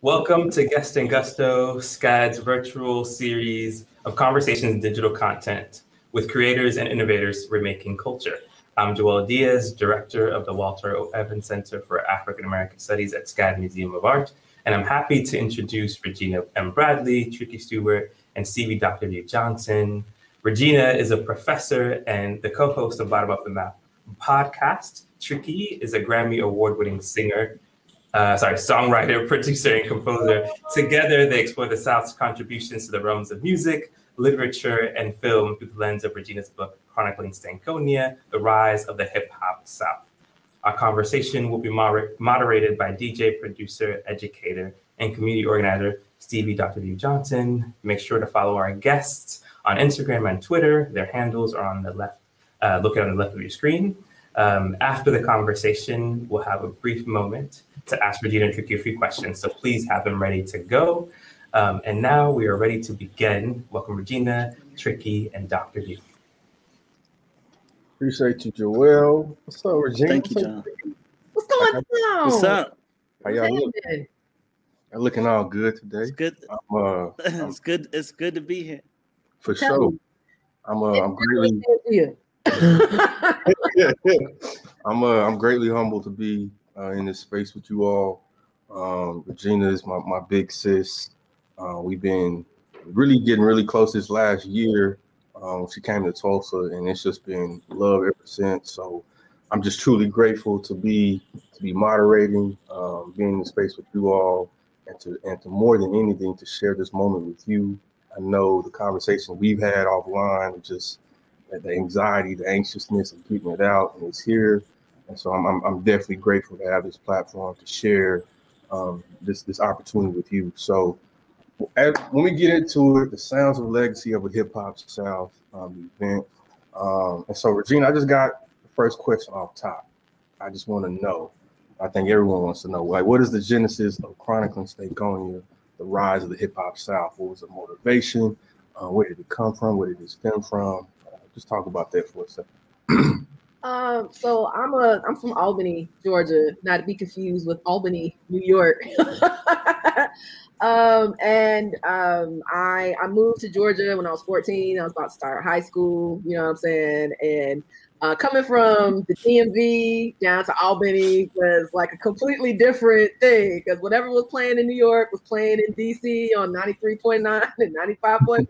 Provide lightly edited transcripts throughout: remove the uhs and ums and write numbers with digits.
Welcome to Guest and Gusto, SCAD's virtual series of conversations in digital content with creators and innovators remaking culture. I'm Joel Diaz, director of the Walter O. Evans Center for African American Studies at SCAD Museum of Art, and I'm happy to introduce Regina N. Bradley, Tricky Stewart, and Stevie Dr. V. Johnson. Regina is a professor and the co-host of Bottom Up the Map podcast. Tricky is a Grammy Award-winning songwriter, producer, and composer. Together, they explore the South's contributions to the realms of music, literature, and film through the lens of Regina's book, Chronicling Stankonia, The Rise of the Hip Hop South. Our conversation will be moderated by DJ, producer, educator, and community organizer, Stevie Dr. V. Johnson. Make sure to follow our guests on Instagram and Twitter. Their handles are on the left, located on the left of your screen. After the conversation, we'll have a brief moment to ask Regina and Tricky a few questions, so please have them ready to go. And now we are ready to begin. Welcome, Regina, Tricky, and Dr. V. Appreciate you, Joel. What's up, Regina? Thank you, John. What's going on? What's up? How y'all looking? You're looking all good today. It's good. It's good. It's good to be here. For sure. I'm greatly. I'm greatly humbled to be in this space with you all. Regina is my big sis. We've been getting really close this last year. She came to Tulsa, and it's just been love ever since. So I'm just truly grateful to be moderating, being in the space with you all, and to more than anything to share this moment with you. I know the conversation we've had offline, just the anxiety, the anxiousness of getting it out, and it's here. And so I'm definitely grateful to have this platform to share this opportunity with you. So when we get into it, the sounds of legacy of a hip hop South event. And so, Regina, I just got the first question off top. I just want to know. I think everyone wants to know, like, what is the genesis of Chronicling Stankonia, the rise of the hip hop South? What was the motivation? Where did it come from? Where did it stem from? Just talk about that for a second. So I'm from Albany, Georgia, not to be confused with Albany, New York. I moved to Georgia when I was 14. I was about to start high school, you know what I'm saying? And coming from the DMV down to Albany was like a completely different thing, because whatever was playing in New York was playing in DC on 93.9 and 95.5.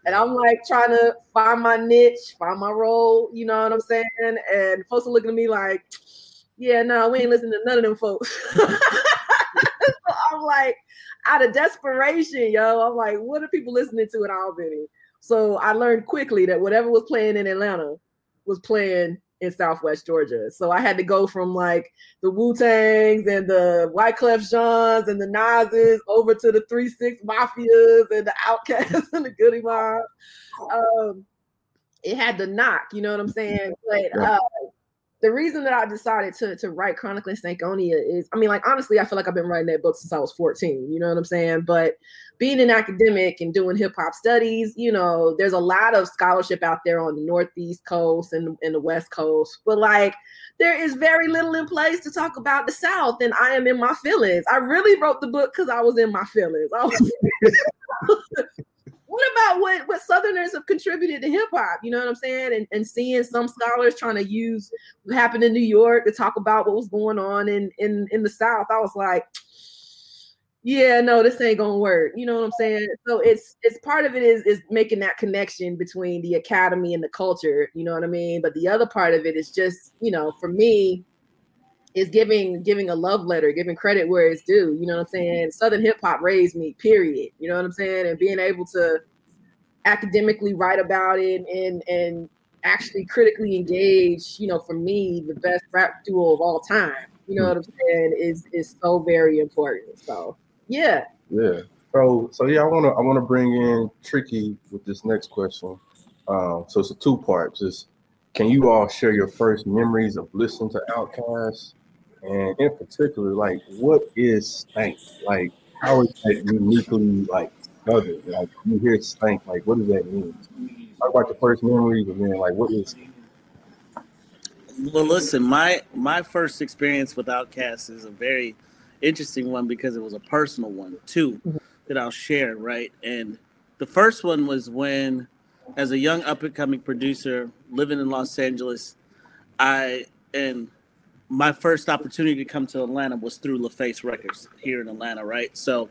And I'm like trying to find my niche, find my role, you know what I'm saying? And folks are looking at me like, yeah, no, we ain't listening to none of them folks. So I'm like, out of desperation, I'm like, what are people listening to in Albany? So I learned quickly that whatever was playing in Atlanta was playing in Southwest Georgia. So I had to go from like the Wu-Tangs and the Wyclef Jeans and the Nas's over to the 3-6 Mafias and the Outcasts and the Goody Mob. It had to knock, you know what I'm saying? But the reason that I decided to write Chronicling Stankonia is, I mean, like, honestly, I feel like I've been writing that book since I was 14, you know what I'm saying? But being an academic and doing hip hop studies, there's a lot of scholarship out there on the Northeast coast and the West coast, but like, there is very little in place to talk about the South, and I am in my feelings. I really wrote the book because I was in my feelings. What about what Southerners have contributed to hip hop? You know what I'm saying? And seeing some scholars trying to use what happened in New York to talk about what was going on in the South, I was like, yeah, no, this ain't gonna work. You know what I'm saying? So it's part of it is making that connection between the academy and the culture. You know what I mean? But the other part of it is just, for me, is giving a love letter, giving credit where it's due. You know what I'm saying? Southern hip hop raised me, period. You know what I'm saying? And being able to academically write about it and actually critically engage, for me, the best rap duo of all time. You know what I'm saying? Is so very important. So yeah. Yeah. So yeah, I wanna bring in Tricky with this next question. So it's a two-part. Just can you all share your first memories of listening to Outkast? And in particular, like, what is stank? Like, how is that uniquely, like, Southern? Like, you hear stank, like, what does that mean? Talk about the first memories, and then, like, what is? Well, listen, my first experience with Outkast is a very interesting one because it was a personal one too that I'll share, right? And the first one was when, as a young up-and-coming producer living in Los Angeles, and my first opportunity to come to Atlanta was through LaFace Records here in Atlanta, right? So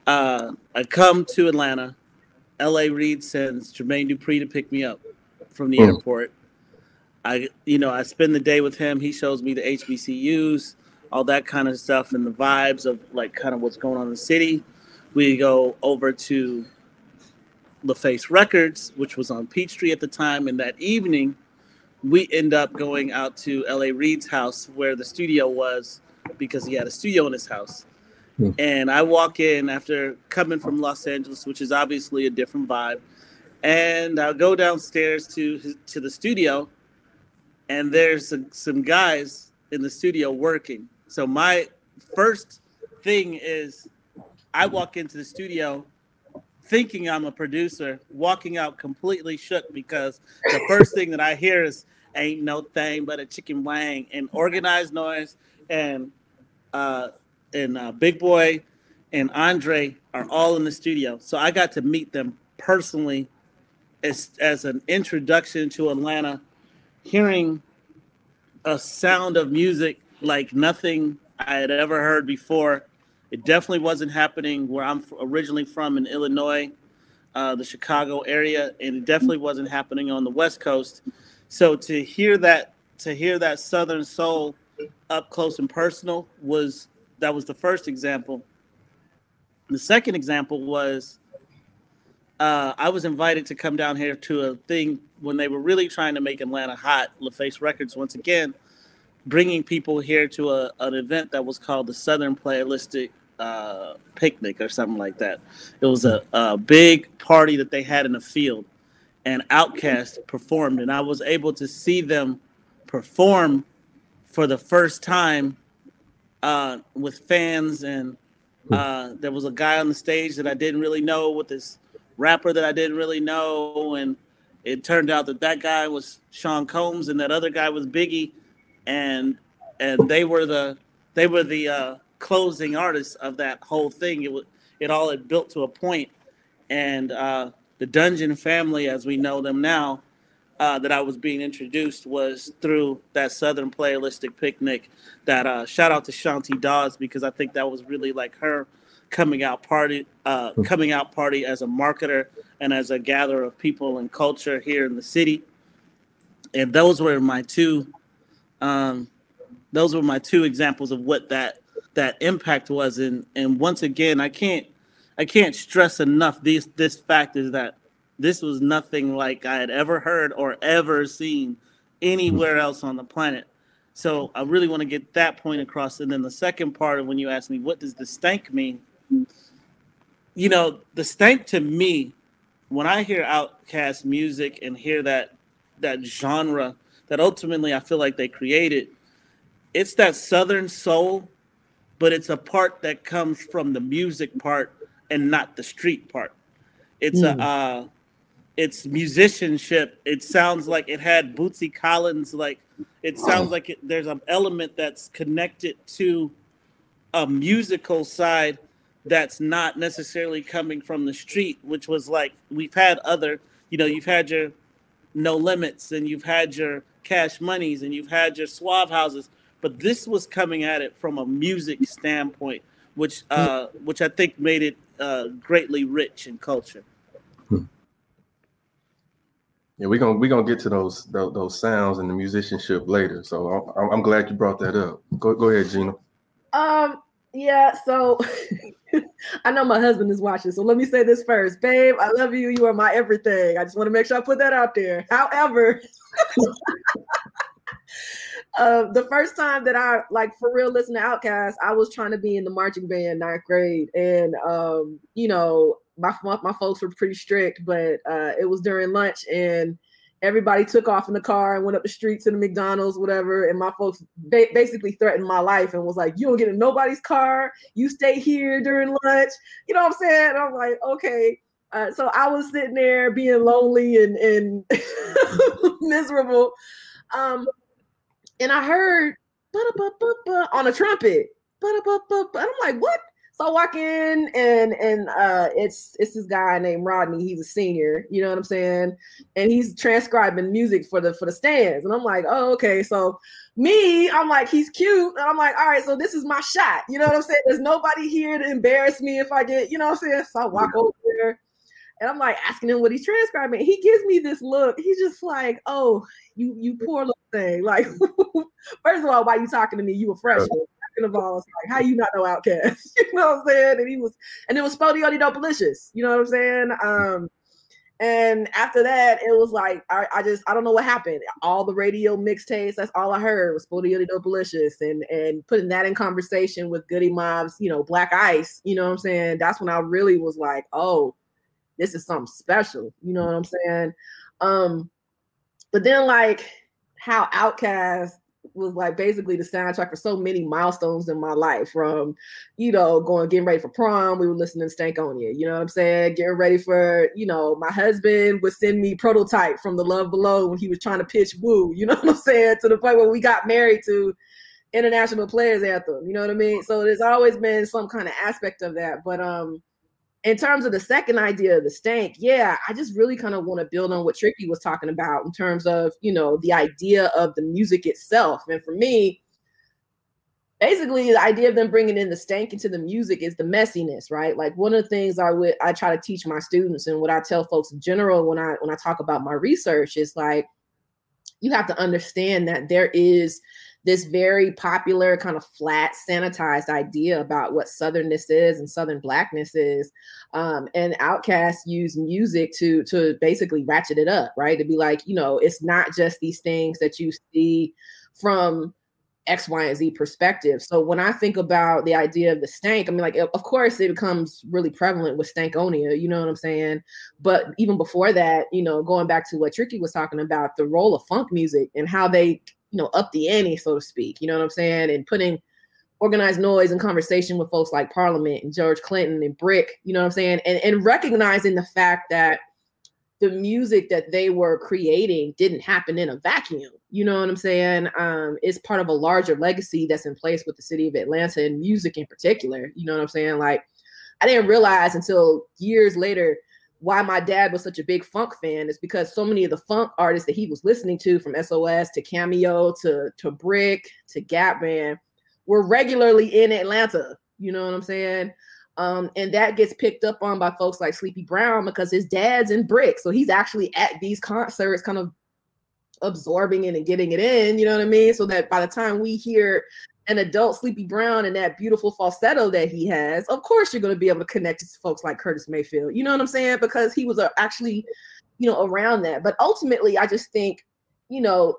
I come to Atlanta. L.A. Reid sends Jermaine Dupri to pick me up from the airport. I spend the day with him. He shows me the HBCUs, all that kind of stuff, and the vibes of like kind of what's going on in the city. We go over to LaFace Records, which was on Peachtree at the time, and that evening we end up going out to L.A. Reid's house where the studio was because he had a studio in his house. And I walk in after coming from Los Angeles, which is obviously a different vibe, and I'll go downstairs to the studio, and there's some guys in the studio working. So my first thing is I walk into the studio thinking I'm a producer, walking out completely shook because the first thing that I hear is "Ain't no thing but a chicken wang," and Organized Noise and Big Boy and Andre are all in the studio. So I got to meet them personally as an introduction to Atlanta, hearing a sound of music like nothing I had ever heard before. It definitely wasn't happening where I'm originally from in Illinois, the Chicago area, and it definitely wasn't happening on the West Coast. So to hear that Southern soul up close and personal was the first example. The second example was I was invited to come down here to a thing when they were really trying to make Atlanta hot. LaFace Records, once again, bringing people here to an event that was called the Southern Playalistic Picnic or something like that. It was a big party that they had in the field, and Outkast performed, and I was able to see them perform for the first time with fans, and there was a guy on the stage that I didn't really know with this rapper that I didn't really know, and it turned out that guy was Sean Combs and that other guy was Biggie, and they were the closing artists of that whole thing. It all had built to a point, and the Dungeon family, as we know them now, that I was being introduced was through that Southern Playalistic Picnic. That shout out to Shanti Dawes, because I think that was really like her coming out party as a marketer and as a gatherer of people and culture here in the city. And those were my two examples of what that impact was. And once again, I can't stress enough this fact is that this was nothing like I had ever heard or ever seen anywhere else on the planet. So I really want to get that point across. And then the second part of when you ask me, what does the stank mean? You know, the stank to me, when I hear Outkast music and hear that genre that ultimately I feel like they created, it's that Southern soul, but it's a part that comes from the music part and not the street part. It's it's musicianship. It sounds like it had Bootsy Collins. Like it sounds like there's an element that's connected to a musical side that's not necessarily coming from the street, which was like we've had other, you've had your No Limits and you've had your Cash Moneys and you've had your Suave Houses, but this was coming at it from a music standpoint, which I think made it greatly rich in culture. Yeah, we're gonna get to those sounds and the musicianship later. So I'm glad you brought that up. Go ahead, Gina. Yeah. So I know my husband is watching, so let me say this first, babe. I love you. You are my everything. I just want to make sure I put that out there. However, the first time that I for real listened to Outkast, I was trying to be in the marching band, 9th grade, and my folks were pretty strict, but it was during lunch and everybody took off in the car and went up the street to the McDonald's, whatever. And my folks basically threatened my life and was like, you don't get in nobody's car. You stay here during lunch. You know what I'm saying? And I'm like, okay. So I was sitting there being lonely and miserable. And I heard on a trumpet. And I'm like, what? So I walk in and it's this guy named Rodney. He's a senior, you know what I'm saying? And he's transcribing music for the stands. And I'm like, oh, okay. So I'm like, he's cute. And I'm like, all right, so this is my shot. You know what I'm saying? There's nobody here to embarrass me if I get, you know what I'm saying? So I walk over there and I'm like asking him what he's transcribing. He gives me this look. He's just like, oh, you poor little thing. Like, first of all, why you talking to me? You a freshman. Of all, it's like, how you not know Outkast? You know what I'm saying? And it was Spodioly Dopalicious. You know what I'm saying? And after that, it was like I don't know what happened. All the radio mixtapes, that's all I heard was Spodioly Dopalicious, and putting that in conversation with Goody Mob's, you know, Black Ice. You know what I'm saying? That's when I really was like, oh, this is something special. You know what I'm saying? But then like how Outkast was like basically the soundtrack for so many milestones in my life, from, you know, getting ready for prom, we were listening to Stankonia, you know what I'm saying? Getting ready for, you know, my husband would send me Prototype from The Love Below when he was trying to pitch Woo, you know what I'm saying? To the point where we got married to International Players Anthem, you know what I mean? So there's always been some kind of aspect of that. But in terms of the second idea of the stank, yeah, I just really kind of want to build on what Tricky was talking about in terms of, you know, the idea of the music itself. And for me, basically the idea of them bringing in the stank into the music is the messiness, right? Like one of the things I try to teach my students, and what I tell folks in general when I talk about my research, is like, you have to understand that there is this very popular kind of flat, sanitized idea about what Southernness is and Southern Blackness is. And Outkast use music to basically ratchet it up, right? To be like, you know, it's not just these things that you see from X, Y, and Z perspective. So when I think about the idea of the stank, I mean, like, of course it becomes really prevalent with Stankonia, you know what I'm saying? But even before that, you know, going back to what Tricky was talking about, the role of funk music and how they, you know, up the ante, so to speak, you know what I'm saying? And putting Organized Noise in conversation with folks like Parliament and George Clinton and Brick, you know what I'm saying? And recognizing the fact that the music that they were creating didn't happen in a vacuum. You know what I'm saying? It's part of a larger legacy that's in place with the city of Atlanta and music in particular. You know what I'm saying? Like, I didn't realize until years later why my dad was such a big funk fan. Is because so many of the funk artists that he was listening to, from SOS to Cameo to Brick to Gap Band, were regularly in Atlanta. You know what I'm saying? And that gets picked up on by folks like Sleepy Brown because his dad's in Brick. So he's actually at these concerts kind of absorbing it and getting it in, you know what I mean? So that by the time we hear an adult Sleepy Brown and that beautiful falsetto that he has, of course you're going to be able to connect to folks like Curtis Mayfield. You know what I'm saying? Because he was actually, you know, around that. But ultimately, I just think, you know,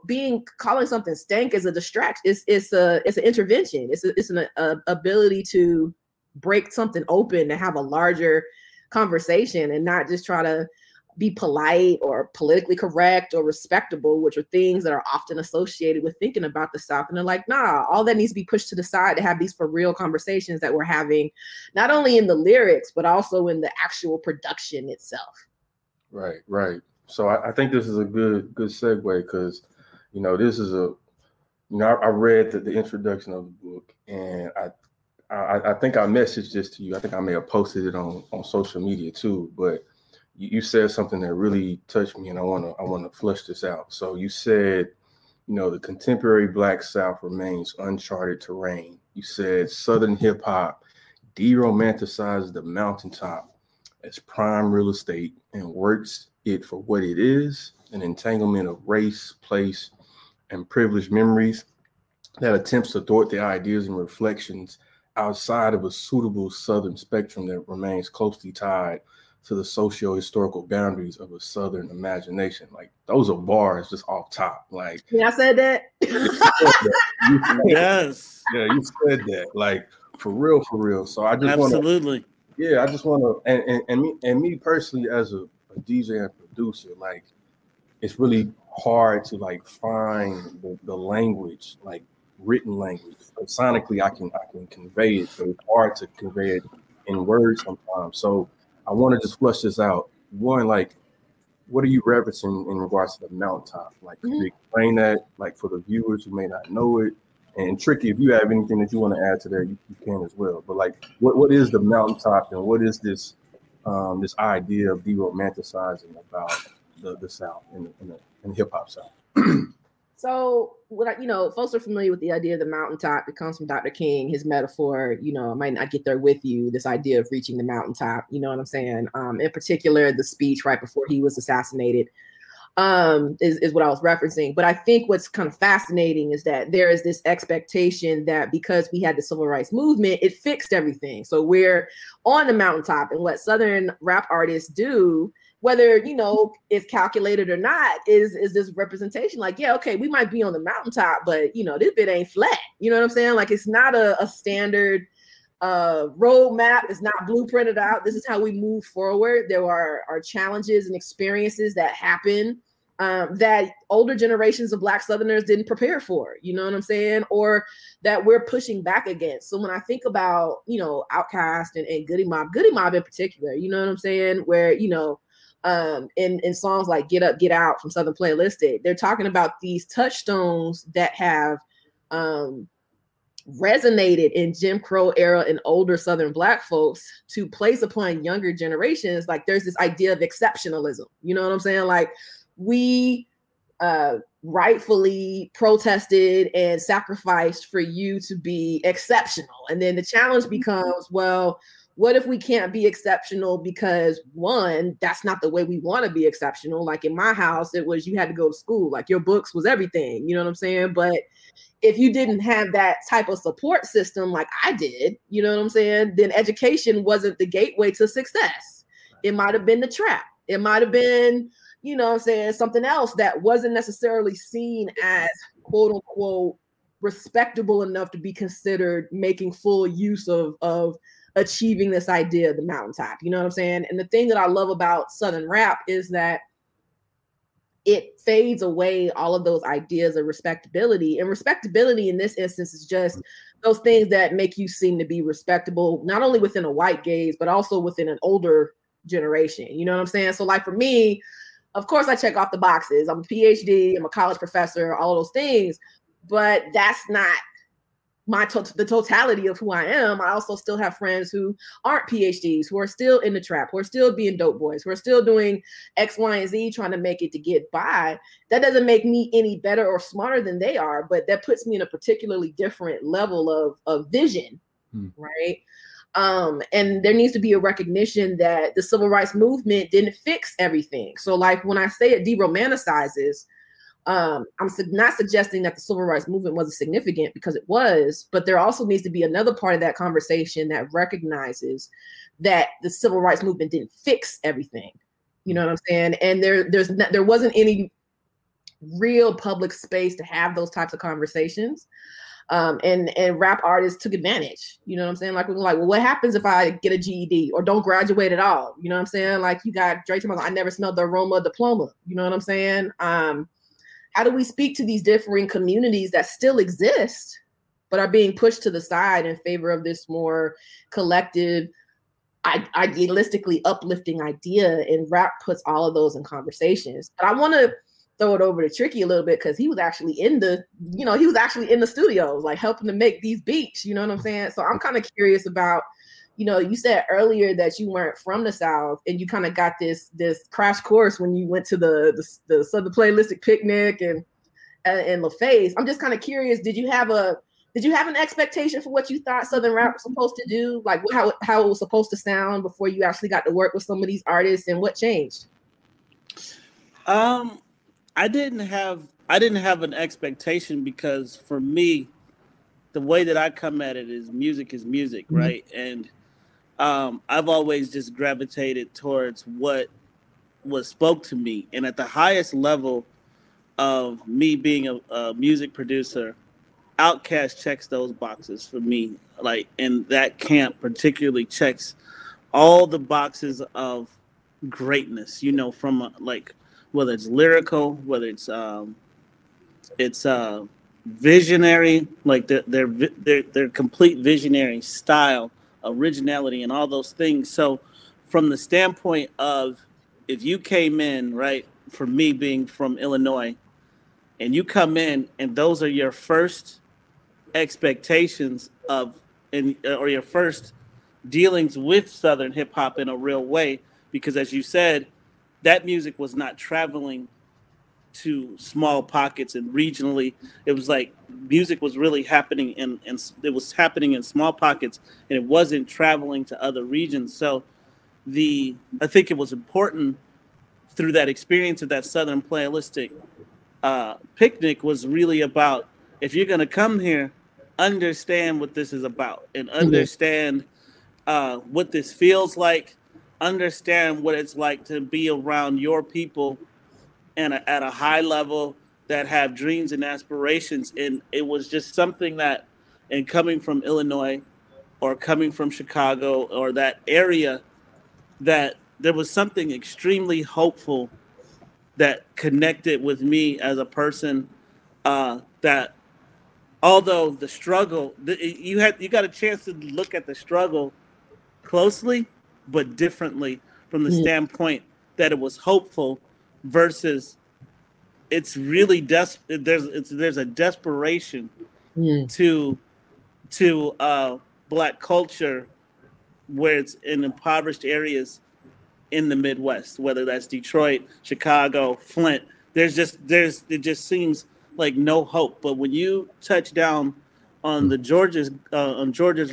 calling something stank is a distraction. It's an intervention. It's an ability to break something open, to have a larger conversation and not just try to be polite or politically correct or respectable, which are things that are often associated with thinking about the South. And they're like, nah, all that needs to be pushed to the side to have these for real conversations that we're having, not only in the lyrics, but also in the actual production itself. Right, right. So I think this is a good segue, because, you know, this is I read the introduction of the book, and I think I messaged this to you. I think I may have posted it on social media too, but you said something that really touched me, and I want to flesh this out. So you said, you know, the contemporary Black South remains uncharted terrain. You said Southern hip hop de-romanticizes the mountaintop as prime real estate and works it for what it is, an entanglement of race, place, and privileged memories that attempts to thwart the ideas and reflections outside of a suitable Southern spectrum that remains closely tied to the socio-historical boundaries of a Southern imagination. Like, those are bars just off top. Like, yeah, I said that. Yes. Yeah, you said that. Like, for real. So I just absolutely. I just want to, and me personally, as a DJ and producer, like, it's really hard to like find the language, like written language. But sonically, I can convey it, but it's hard to convey it in words sometimes. So I want to just flush this out. One, like, what are you referencing in regards to the mountaintop? Like, could you explain that, like, for the viewers who may not know it? And Tricky, if you have anything that you want to add to that, you can as well. But like, what is the mountaintop, and what is this this idea of de-romanticizing about the South and the hip hop South? So, folks are familiar with the idea of the mountaintop. It comes from Dr. King, his metaphor, I might not get there with you, this idea of reaching the mountaintop, you know what I'm saying? In particular, the speech right before he was assassinated is what I was referencing. But I think what's kind of fascinating is that there is this expectation that because we had the civil rights movement, it fixed everything. So we're on the mountaintop, and what Southern rap artists do, whether it's calculated or not, is this representation like, yeah, okay, we might be on the mountaintop, but this bit ain't flat. You know what I'm saying? Like, it's not a standard roadmap. It's not blueprinted out. This is how we move forward. There are challenges and experiences that happen that older generations of Black Southerners didn't prepare for, you know what I'm saying? Or that we're pushing back against. So when I think about, Outkast and Goody Mob in particular, you know what I'm saying? Where, in songs like Get Up, Get Out from Southern Playlistic, they're talking about these touchstones that have resonated in Jim Crow era and older Southern Black folks to place upon younger generations. Like, there's this idea of exceptionalism, you know what I'm saying? Like, we rightfully protested and sacrificed for you to be exceptional. And then the challenge becomes, well, what if we can't be exceptional because, one, that's not the way we want to be exceptional. Like in my house, it was you had to go to school, like your books was everything, you know what I'm saying? But if you didn't have that type of support system like I did, you know what I'm saying, then education wasn't the gateway to success. It might have been the trap. It might have been, you know what I'm saying, something else that wasn't necessarily seen as quote unquote respectable enough to be considered making full use of achieving this idea of the mountaintop. You know what I'm saying? And the thing that I love about Southern rap is that it fades away all of those ideas of respectability. And respectability in this instance is just those things that make you seem to be respectable, not only within a white gaze, but also within an older generation. You know what I'm saying? So like for me, of course I check off the boxes. I'm a Ph.D., I'm a college professor, all those things, but that's not the totality of who I am. I also still have friends who aren't PhDs, who are still in the trap, who are still being dope boys, who are still doing X, Y, and Z, trying to make it to get by. That doesn't make me any better or smarter than they are, but that puts me in a particularly different level of vision, right? And there needs to be a recognition that the civil rights movement didn't fix everything. So like when I say it de-romanticizes, I'm not suggesting that the civil rights movement wasn't significant, because it was, but there also needs to be another part of that conversation that recognizes that the civil rights movement didn't fix everything. You know what I'm saying? And there wasn't any real public space to have those types of conversations. And rap artists took advantage. You know what I'm saying? Like, we're like, well, what happens if I get a GED or don't graduate at all? You know what I'm saying? Like, you got Drake talking about, I never smelled the aroma of diploma. You know what I'm saying? How do we speak to these differing communities that still exist, but are being pushed to the side in favor of this more collective, idealistically uplifting idea? And rap puts all of those in conversations. But I want to throw it over to Tricky a little bit, because he was actually in the studios, like helping to make these beats. You know what I'm saying? So I'm kind of curious about, you said earlier that you weren't from the South, and you kind of got this crash course when you went to the Southern Playlistic picnic and LaFace. I'm just kind of curious, did you have an expectation for what you thought Southern rap was supposed to do? Like how it was supposed to sound before you actually got to work with some of these artists, and what changed? I didn't have an expectation, because for me, the way that I come at it is music, right? And I've always just gravitated towards what spoke to me. And at the highest level of me being a music producer, Outkast checks those boxes for me. Like, and that camp particularly checks all the boxes of greatness, from like, whether it's lyrical, whether it's visionary, like their complete visionary style, originality, and all those things. So from the standpoint of, if you came in, right, for me being from Illinois, and you come in and those are your first expectations of or your first dealings with Southern hip hop in a real way, because as you said, that music was not traveling to small pockets and regionally. It was like music was really happening and it was happening in small pockets, and it wasn't traveling to other regions. So I think it was important through that experience of that Southern playlistic picnic was really about, if you're going to come here, understand what this is about and understand what this feels like, understand what it's like to be around your people and at a high level that have dreams and aspirations. And it was just something that, and coming from Illinois or coming from Chicago or that area, that there was something extremely hopeful that connected with me as a person, that although the struggle, you got a chance to look at the struggle closely, but differently, from the standpoint that it was hopeful versus it's really there's a desperation to Black culture where it's in impoverished areas in the Midwest, whether that's Detroit, Chicago, Flint. It just seems like no hope. But when you touch down on Georgia's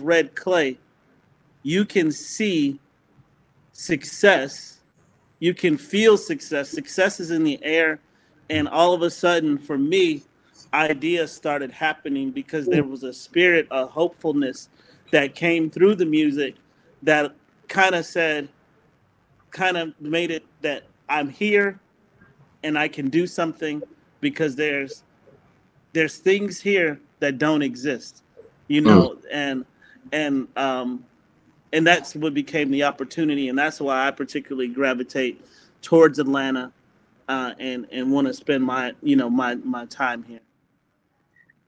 red clay, you can see success. You can feel success. Success is in the air. And all of a sudden, for me, ideas started happening because there was a spirit of hopefulness that came through the music that kind of made it that I'm here and I can do something, because there's things here that don't exist, you know, and that's what became the opportunity, and that's why I particularly gravitate towards Atlanta, and want to spend my time here.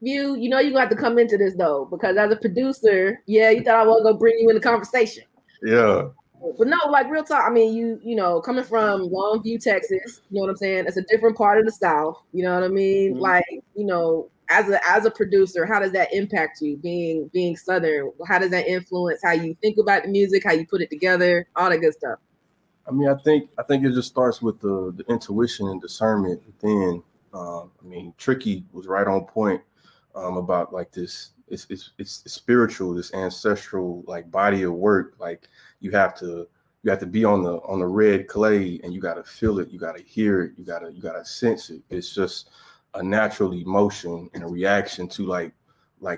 You know you got to come into this though, because as a producer, you thought I was gonna bring you in the conversation. Yeah. But no, like real talk. I mean, you know, coming from Longview, Texas, you know what I'm saying? It's a different part of the South. You know what I mean? Mm-hmm. Like, you know, as a producer, how does that impact you being Southern? How does that influence how you think about the music, how you put it together, all that good stuff? I mean, I think it just starts with the intuition and discernment within. I mean, Tricky was right on point about like this. It's spiritual, this ancestral like body of work. Like you have to be on the red clay, and you got to feel it, you got to hear it, you got to sense it. It's just a natural emotion and a reaction to like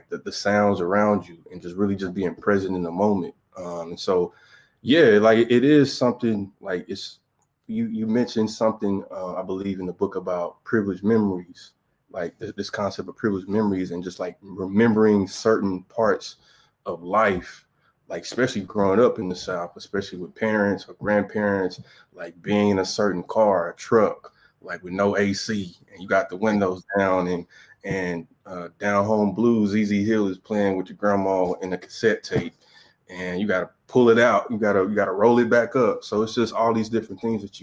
the sounds around you, and just really just being present in the moment. And so, yeah, like it is something like it's you mentioned something I believe in the book about privileged memories. Like this concept of privileged memories and just like remembering certain parts of life, like especially growing up in the South, especially with parents or grandparents, like being in a certain car, a truck, like with no AC, and you got the windows down, and Down Home Blues, Easy Hill is playing with your grandma in a cassette tape, and you got to pull it out, you got to roll it back up. So it's just all these different things that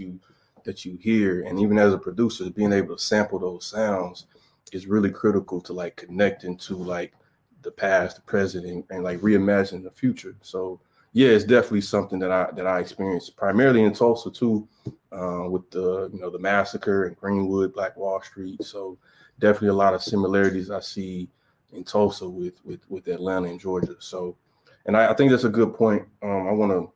you hear, and even as a producer, being able to sample those sounds is really critical to like connecting to like the past, the present, and like reimagine the future. So yeah, it's definitely something that I experienced primarily in Tulsa too, with the massacre in Greenwood, Black Wall Street. So definitely a lot of similarities I see in Tulsa with Atlanta and Georgia. So, and I think that's a good point. I want to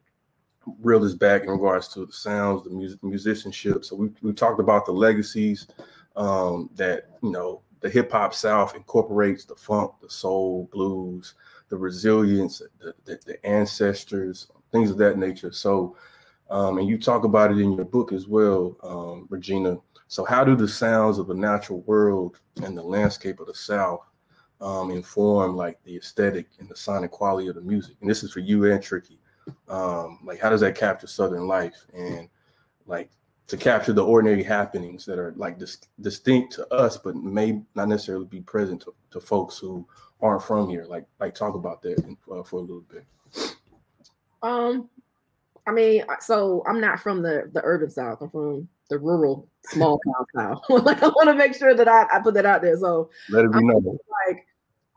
reel this back in regards to the sounds, the musicianship. So we talked about the legacies that, you know, the hip hop South incorporates the funk, the soul, blues, the resilience, the ancestors, things of that nature. So, and you talk about it in your book as well, Regina. So how do the sounds of the natural world and the landscape of the South inform like the aesthetic and the sonic quality of the music? And this is for you and Tricky. Like, how does that capture Southern life and like to capture the ordinary happenings that are like distinct to us, but may not necessarily be present to folks who aren't from here? Like talk about that for a little bit. I mean, so I'm not from the urban South. I'm from the rural, small town South. Like, I want to make sure that I put that out there. So let it be known. Like,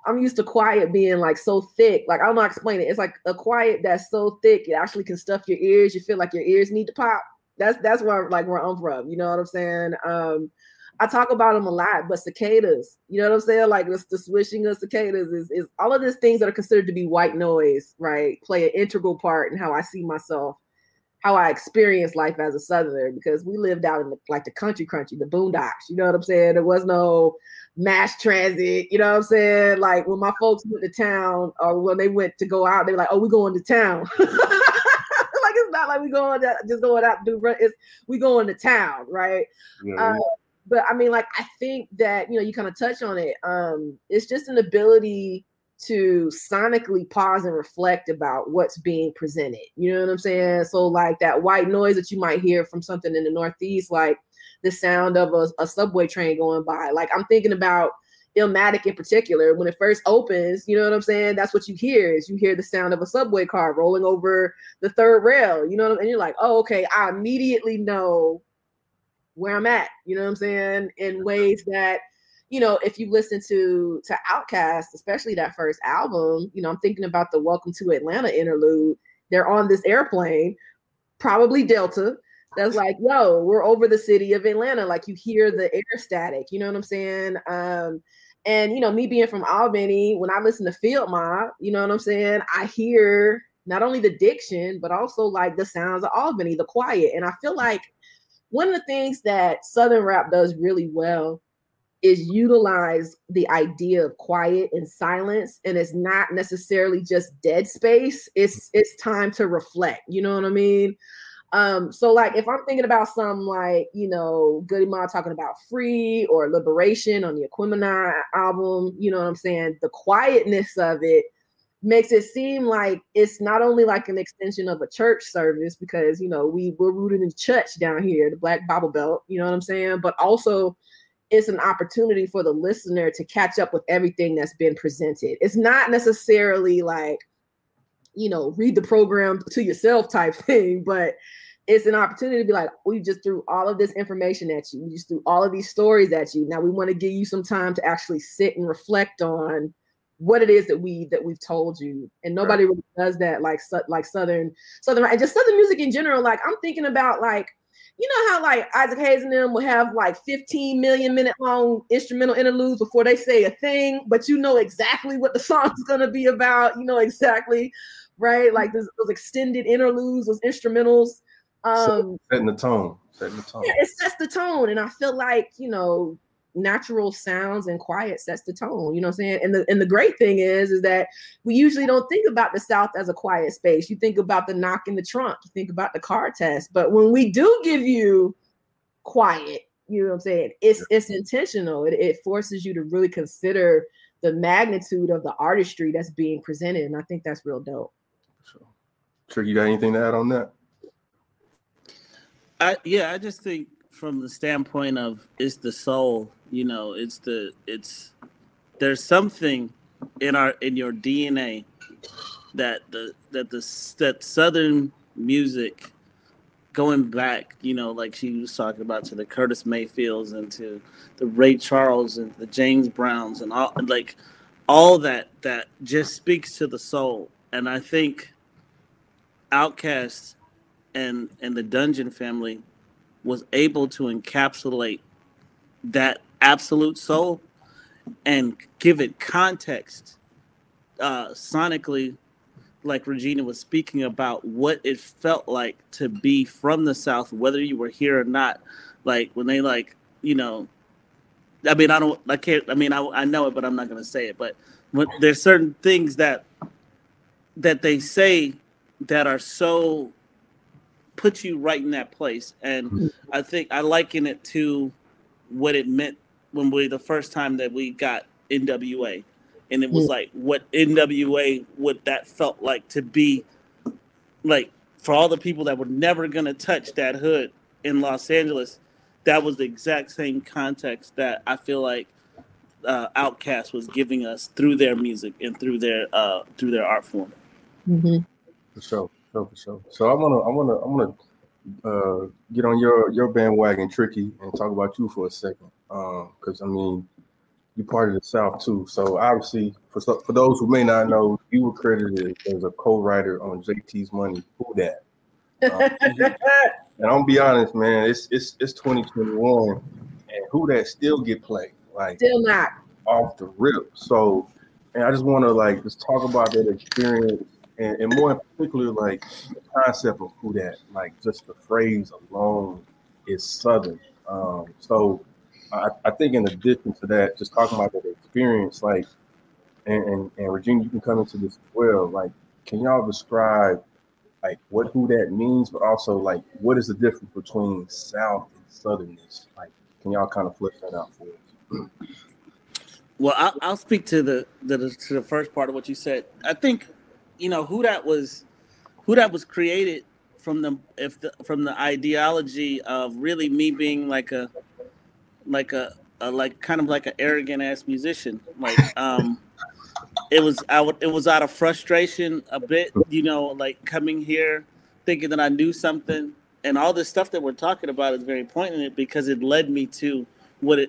I'm used to quiet being like so thick. Like I don't know how to explain it. It's like a quiet that's so thick it actually can stuff your ears. You feel like your ears need to pop. That's where I'm from. You know what I'm saying? I talk about them a lot, but cicadas, you know what I'm saying? Like the swishing of cicadas is all of these things that are considered to be white noise, right? Play an integral part in how I see myself, how I experience life as a Southerner, because we lived out in the country, the boondocks, you know what I'm saying? There was no mass transit, you know what I'm saying? Like when my folks went to town or when they went to go out, they were like, oh, we going to town. Like it's not like we going to just going out to do run. We going to town, right? Yeah. But I mean, like I think that you kind of touch on it. It's just an ability to sonically pause and reflect about what's being presented. You know what I'm saying? So like that white noise that you might hear from something in the Northeast, like the sound of a subway train going by. Like I'm thinking about Illmatic in particular, when it first opens, you know what I'm saying? That's what you hear is you hear the sound of a subway car rolling over the third rail, you know, and you're like, oh, okay, I immediately know where I'm at, you know what I'm saying? In ways that, if you listen to Outkast, especially that first album, I'm thinking about the Welcome to Atlanta interlude. They're on this airplane, probably Delta, that's like, yo, we're over the city of Atlanta. Like you hear the air static, you know what I'm saying? And me being from Albany, when I listen to Field Mob, you know what I'm saying? I hear not only the diction, but also like the sounds of Albany, the quiet. And I feel like one of the things that Southern rap does really well is utilize the idea of quiet and silence. And it's not necessarily just dead space. It's time to reflect. You know what I mean? So like if I'm thinking about some like, Goody Mob talking about Free or Liberation on the Aquemini album, you know what I'm saying? The quietness of it makes it seem like it's not only like an extension of a church service because, we're rooted in church down here, the Black Bible Belt, you know what I'm saying? But also it's an opportunity for the listener to catch up with everything that's been presented. It's not necessarily like, read the program to yourself type thing, but it's an opportunity to be like, we just threw all of this information at you. We just threw all of these stories at you. Now we want to give you some time to actually sit and reflect on what it is that we've told you. And nobody really does that like Southern and just Southern music in general. Like I'm thinking about like, how like Isaac Hayes and them will have like 15 million minute long instrumental interludes before they say a thing, but exactly what the song's gonna be about, exactly, right? Like those extended interludes, those instrumentals. Setting the tone. Yeah, it sets the tone. And I feel like, natural sounds and quiet sets the tone, you know what I'm saying? And the great thing is that we usually don't think about the South as a quiet space. You think about the knock in the trunk, you think about the car test, but when we do give you quiet, you know what I'm saying? It's intentional. It forces you to really consider the magnitude of the artistry that's being presented. And I think that's real dope. Sure. Tricky, you got anything to add on that? I just think from the standpoint of it's the soul, there's something in your DNA that Southern music going back, like she was talking about to the Curtis Mayfields and to the Ray Charles and the James Browns and all that just speaks to the soul. And I think Outkast and the Dungeon Family was able to encapsulate that absolute soul and give it context sonically, like Regina was speaking about what it felt like to be from the South, whether you were here or not. Like when they I know it, but I'm not going to say it. But there's certain things that they say that are so put you right in that place. And I think I liken it to what it meant when the first time that we got NWA. And it was like what NWA, what that felt like to be like for all the people that were never going to touch that hood in Los Angeles. That was the exact same context that I feel like Outkast was giving us through their music and through their art form. Mm-hmm. For sure. So I wanna get on your bandwagon, Tricky, and talk about you for a second. Because I mean, you're part of the South too. So obviously, for those who may not know, you were credited as a co-writer on JT's Money. Who that? And I'm gonna be honest, man. It's 2021, and who that still get played like Still not. off the rip. So, and I just want to like just talk about that experience, and more in particular, like the concept of who that, like just the phrase alone is Southern. So I think in addition to that, just talking about that experience, like, and Regina, you can come into this as well. Like, can y'all describe like who that means, but also like what is the difference between South and Southernness? Like, can y'all kind of flesh that out for us? Well, I'll speak to the first part of what you said. I think, who that was created from the ideology of really me being like kind of like an arrogant ass musician. Like it was out of frustration a bit, like coming here thinking that I knew something, and all this stuff that we're talking about is very poignant because it led me to what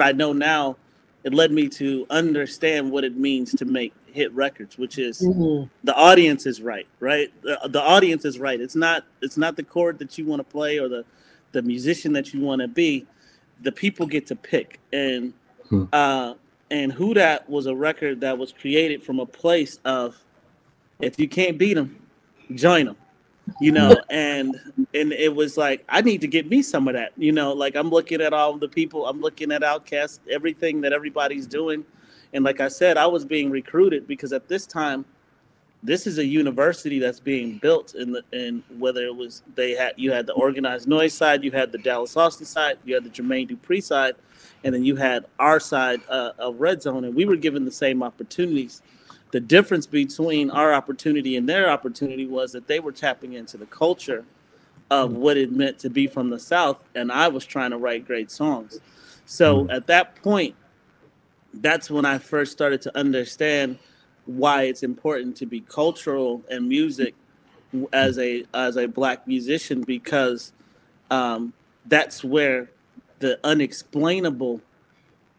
I know now. It led me to understand what it means to make hit records, which is the audience is right? The audience is right. It's not the chord that you want to play or the musician that you want to be. The people get to pick, and Who Dat was a record that was created from a place of, if you can't beat them, join them. And it was like, I need to get me some of that. Like I'm looking at all the people, I'm looking at Outkast, everything that everybody's doing, and like I said, I was being recruited because at this time, this is a university that's being built in whether it was you had the organized noise side, you had the Dallas Austin side, you had the Jermaine Dupri side, and then you had our side of Red Zone, and we were given the same opportunities. The difference between our opportunity and their opportunity was that they were tapping into the culture of what it meant to be from the South, and I was trying to write great songs. So at that point, that's when I first started to understand why it's important to be cultural and music as a Black musician, because that's where the unexplainable,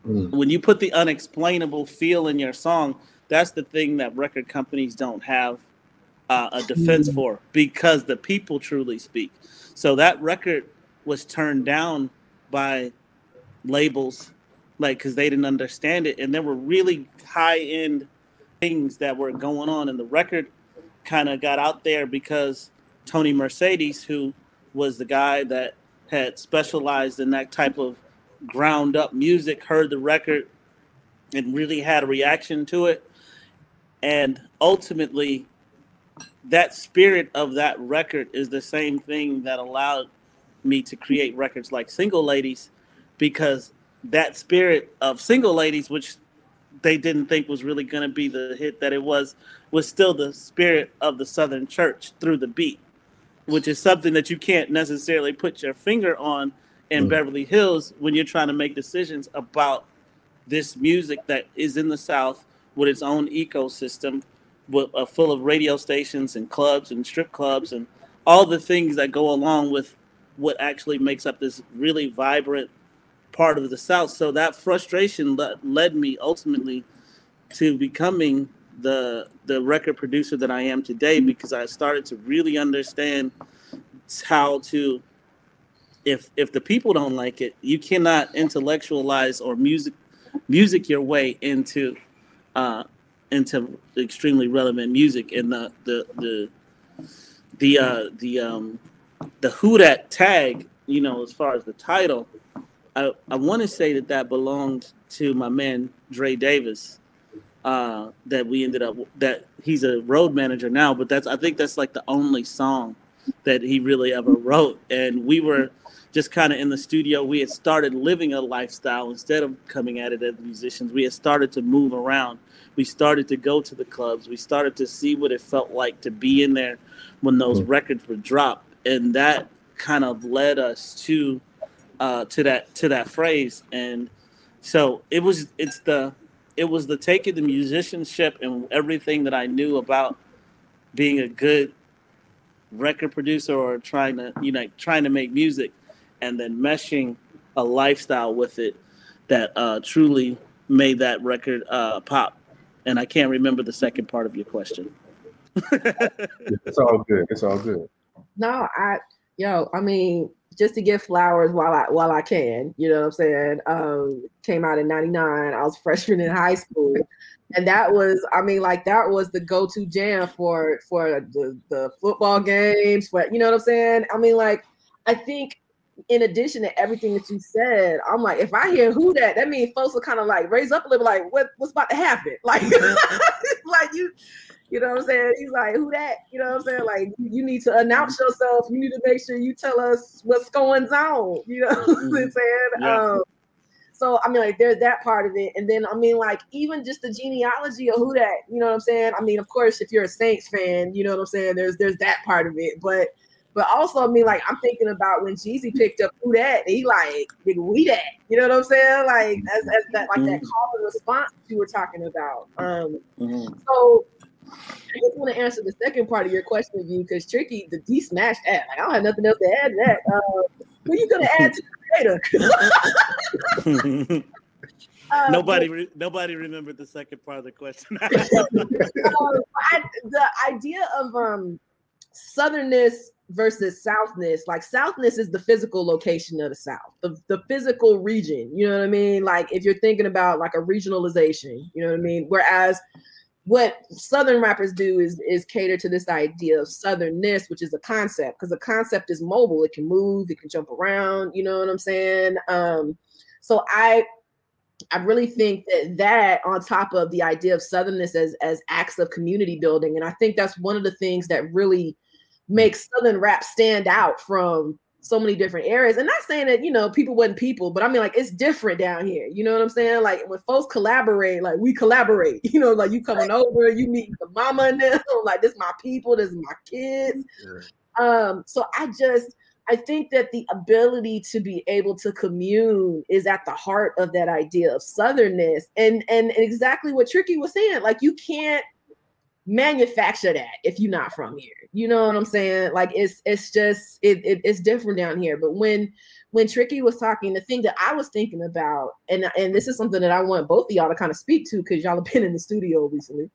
when you put the unexplainable feel in your song, that's the thing that record companies don't have a defense for, because the people truly speak. So that record was turned down by labels, like, because they didn't understand it, and there were really high end things that were going on, and the record kind of got out there because Tony Mercedes, who was the guy that had specialized in that type of ground up music, heard the record and really had a reaction to it. And ultimately, that spirit of that record is the same thing that allowed me to create records like Single Ladies, because that spirit of Single Ladies, which they didn't think was really going to be the hit that it was still the spirit of the Southern church through the beat, which is something that you can't necessarily put your finger on in Beverly Hills when you're trying to make decisions about this music that is in the South with its own ecosystem, full of radio stations and clubs and strip clubs and all the things that go along with what actually makes up this really vibrant part of the South. So that frustration led me ultimately to becoming the record producer that I am today, because I started to really understand how to, if the people don't like it, you cannot intellectualize or music your way into extremely relevant music. And the Who Dat tag, as far as the title, I want to say that belonged to my man Dre Davis. That we ended up, that he's a road manager now, but I think that's like the only song that he really ever wrote. And we were just kind of in the studio. We had started living a lifestyle instead of coming at it as musicians. We had started to move around. We started to go to the clubs. We started to see what it felt like to be in there when those records were dropped, and that kind of led us to that phrase. And so it was the taking the musicianship and everything that I knew about being a good record producer or trying to make music, and then meshing a lifestyle with it. that truly made that record pop. And I can't remember the second part of your question. It's all good. It's all good. No, I mean, just to give flowers while I can, you know what I'm saying? Came out in '99. I was freshman in high school. And that was, I mean, like that was the go-to jam for the football games, for, you know what I'm saying? I mean, like, I think in addition to everything that you said, I'm like, if I hear who that means folks will kind of like raise up a little, like, what's about to happen? Like, like you know what I'm saying? He's like, who that? You know what I'm saying? Like, you need to announce yourself. You need to make sure you tell us what's going on. You know what I'm saying? Yeah. So, I mean, like, there's that part of it. And then, I mean, like, even just the genealogy of who that, you know what I'm saying? I mean, of course, if you're a Saints fan, you know what I'm saying? There's that part of it. But also, I mean, like, I'm thinking about when Jeezy picked up who that, he like, we that. You know what I'm saying? Like, as that, like, that call and response that you were talking about. So, I just want to answer the second part of your question, you, because Tricky, he smashed that. Like, I don't have nothing else to add to that. What are you going to add to later? Nobody remembered the second part of the question. The idea of southernness versus southness, like southness is the physical location of the South, the physical region, you know what I mean? Like if you're thinking about like a regionalization, you know what I mean? Whereas what Southern rappers do is cater to this idea of southernness, which is a concept, because a concept is mobile. It can move, it can jump around, you know what I'm saying? So I really think that on top of the idea of southernness as acts of community building, and I think that's one of the things that really makes Southern rap stand out from so many different areas. And not saying that, you know, people wasn't people, but I mean, like, it's different down here. You know what I'm saying? Like, when folks collaborate, like, we collaborate. You know, like, you coming over, you meet the mama and them, like, this is my people, this is my kids. Yeah. So I think that the ability to be able to commune is at the heart of that idea of southernness. And exactly what Tricky was saying, like, you can't manufacture that if you're not from here. You know what I'm saying? Like, it's just it's different down here. But when Tricky was talking, the thing that I was thinking about, and this is something that I want both of y'all to kind of speak to, because y'all have been in the studio recently,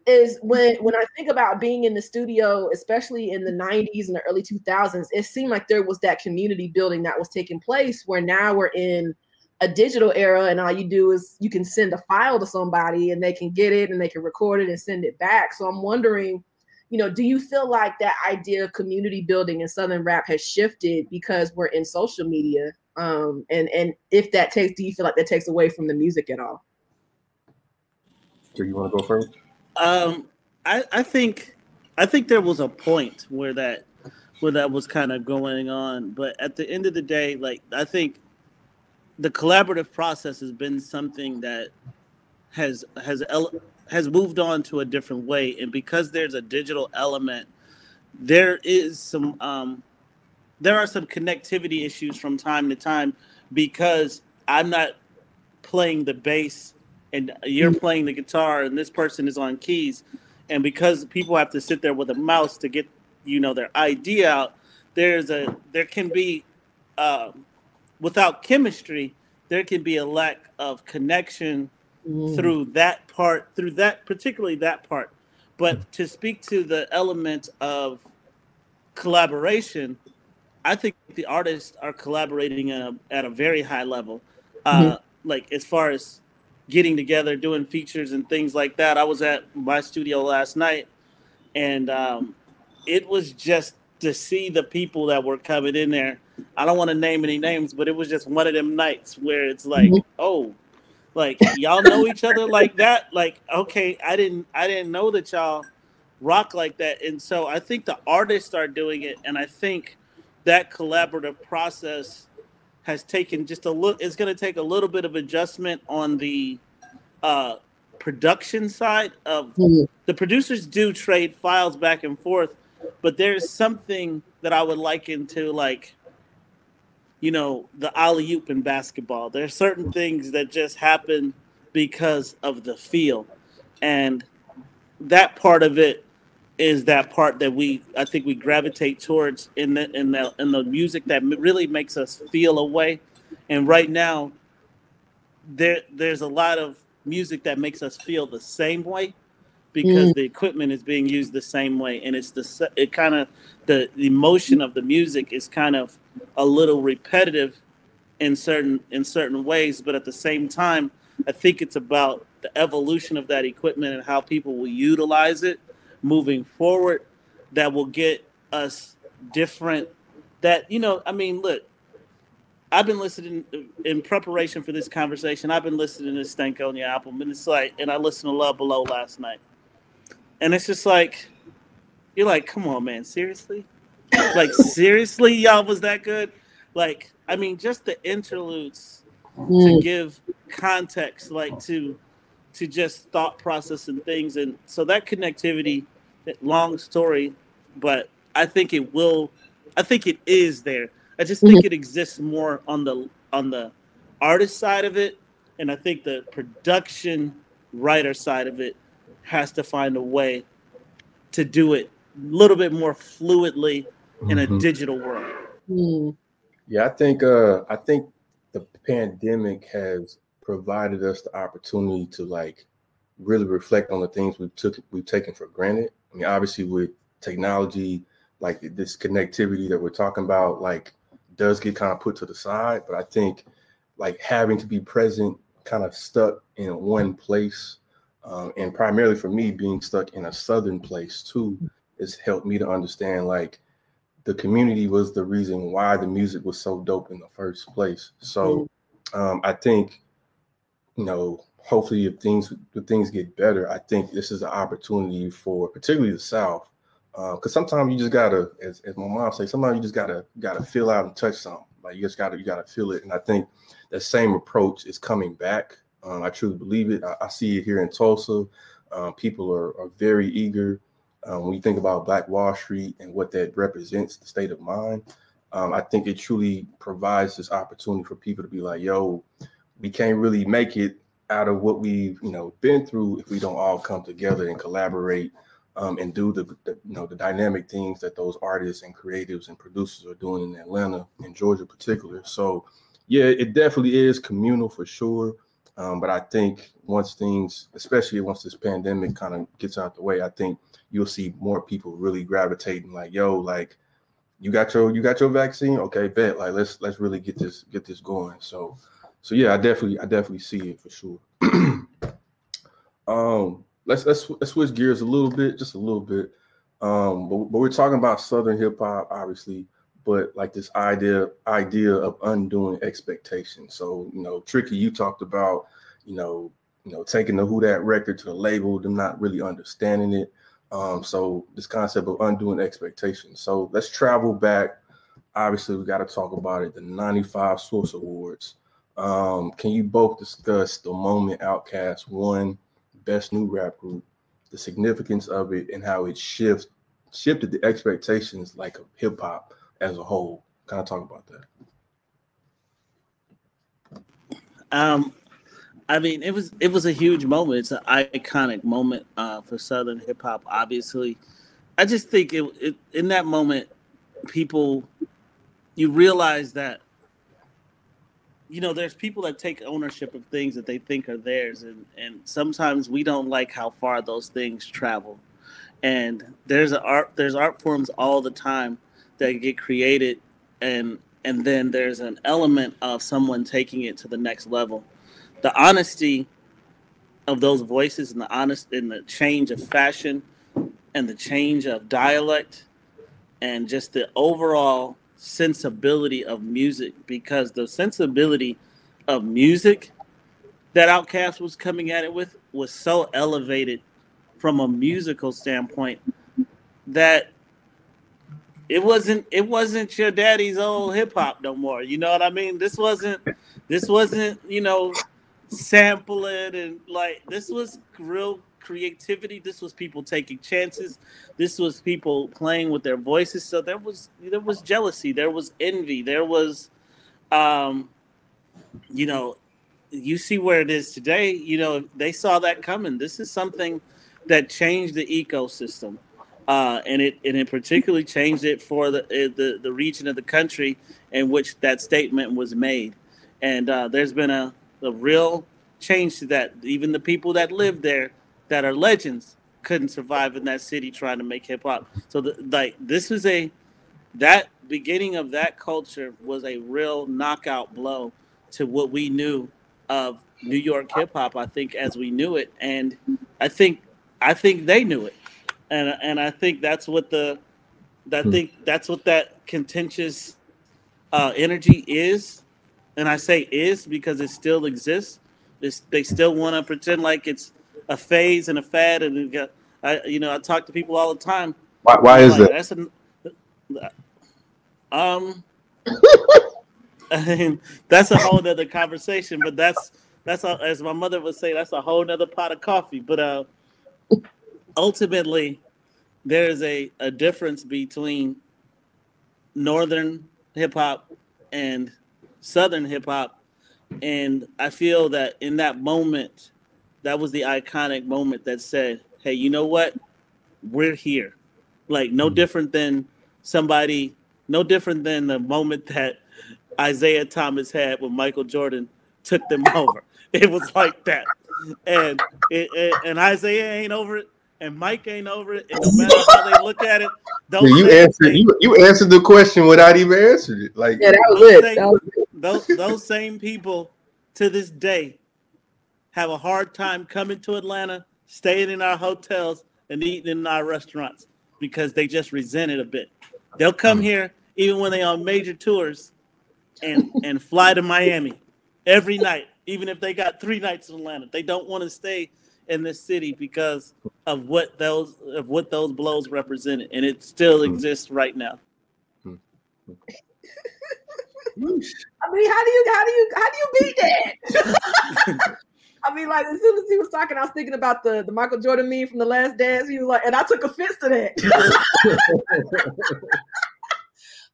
is when I think about being in the studio, especially in the 90s and the early 2000s, it seemed like there was that community building that was taking place, where now we're in a digital era, and all you do is you can send a file to somebody and they can get it and they can record it and send it back. So I'm wondering, you know, do you feel like that idea of community building in Southern rap has shifted because we're in social media? And if that do you feel like that takes away from the music at all? So you want to go first? I think there was a point where that was kind of going on, but at the end of the day, like, I think the collaborative process has been something that has moved on to a different way, and because there's a digital element, there is some there are some connectivity issues from time to time, because I'm not playing the bass and you're playing the guitar and this person is on keys, and because people have to sit there with a mouse to get, you know, their idea out, there can be without chemistry, there can be a lack of connection particularly that part. But to speak to the element of collaboration, I think the artists are collaborating at a very high level. Like, as far as getting together, doing features and things like that. I was at my studio last night, and it was just to see the people that were coming in there. I don't want to name any names, but it was just one of them nights where it's like, oh, like, y'all know each other like that? Like, okay, I didn't know that y'all rock like that. And so I think the artists are doing it, and I think that collaborative process has taken just it's going to take a little bit of adjustment on the production side of the producers do trade files back and forth, but there's something that I would liken to, like, you know, the alley-oop in basketball. There's certain things that just happen because of the feel. And that part of it is that part that I think we gravitate towards in the music that really makes us feel a way. And right now, there's a lot of music that makes us feel the same way because the equipment is being used the same way, and it's the emotion of the music is kind of a little repetitive in certain ways, but at the same time, I think it's about the evolution of that equipment and how people will utilize it moving forward that will get us different. That, I mean, look, I've been listening in preparation for this conversation. I've been listening to this Stankonia album, and it's like, and I listened to Love Below last night, and it's just like, you're like, come on, man, seriously, like seriously, y'all was that good? Like, I mean, just the interludes to give context, like to just thought process and things, and so that connectivity, long story, but I think it is there. I just think it exists more on the artist side of it, and I think the production writer side of it has to find a way to do it a little bit more fluidly in a digital world. Yeah, I think the pandemic has provided us the opportunity to like really reflect on the things we've taken for granted. I mean, obviously with technology, like this connectivity that we're talking about, like does get kind of put to the side, but I think like having to be present, kind of stuck in one place, and primarily for me being stuck in a southern place too, has helped me to understand like the community was the reason why the music was so dope in the first place. So I think, hopefully if things get better, I think this is an opportunity for particularly the South. Because sometimes you just gotta, as my mom says, sometimes you just gotta feel out and touch something. Like you gotta feel it. And I think that same approach is coming back. I truly believe it. I see it here in Tulsa. People are very eager. When you think about Black Wall Street and what that represents, the state of mind, I think it truly provides this opportunity for people to be like, yo, we can't really make it out of what we've been through if we don't all come together and collaborate. And do the dynamic things that those artists and creatives and producers are doing in Atlanta and Georgia in particular. So yeah, it definitely is communal for sure. But I think especially once this pandemic kind of gets out the way, I think you'll see more people really gravitating like, yo, like you got your vaccine? Okay, bet. Like let's really get this going. So yeah, I definitely see it for sure. Let's switch gears a little bit, just a little bit. But we're talking about Southern hip hop, obviously, but like this idea of undoing expectations. So, Tricky, you talked about, taking the Who Dat record to the label, them not really understanding it. So this concept of undoing expectations. So let's travel back. Obviously, we got to talk about it. The 95 Source Awards. Can you both discuss the moment Outkast won Best New Rap Group, the significance of it, and how it shifted the expectations like of hip hop as a whole? Kind of talk about that. I mean, it was a huge moment. It's an iconic moment for Southern hip hop. Obviously, I just think it in that moment, you realize that there's people that take ownership of things that they think are theirs, and sometimes we don't like how far those things travel. And there's art forms all the time that get created, and then there's an element of someone taking it to the next level. The honesty of those voices and the change of fashion and the change of dialect and just the overall sensibility of music, because the sensibility of music that Outkast was coming at it with was so elevated from a musical standpoint that it wasn't your daddy's old hip hop no more. You know what I mean? This wasn't sample it, and like this was real creativity. This was people taking chances. This was people playing with their voices. So there was jealousy, there was envy, there was you see where it is today. They saw that coming. This is something that changed the ecosystem, and it particularly changed it for the region of the country in which that statement was made. And there's been a real change to that. Even the people that live there that are legends couldn't survive in that city trying to make hip hop. So this was that beginning of that culture was a real knockout blow to what we knew of New York hip hop, I think, as we knew it. And I think they knew it. And I think that's what that contentious energy is. And I say is because it still exists. They still want to pretend like it's a phase and a fad. And I talk to people all the time. Why is like, that? That's a whole nother conversation. But that's as my mother would say, that's a whole nother pot of coffee. But ultimately, there's a difference between Northern hip hop and Southern hip hop, and I feel that in that moment, that was the iconic moment that said, "Hey, you know what? We're here." Like no different than the moment that Isaiah Thomas had when Michael Jordan took them over. It was like that, and Isaiah ain't over it, and Mike ain't over it, and no matter how they look at it, you answered the question without even answering it. Like that was it. Those same people to this day have a hard time coming to Atlanta, staying in our hotels, and eating in our restaurants because they just resent it a bit. They'll come here even when they're on major tours and fly to Miami every night, even if they got 3 nights in Atlanta. They don't want to stay in this city because of what those blows represented, and it still exists right now. I mean, how do you beat that? I mean, like as soon as he was talking, I was thinking about the Michael Jordan meme from The Last Dance. He was like, and I took offense to that.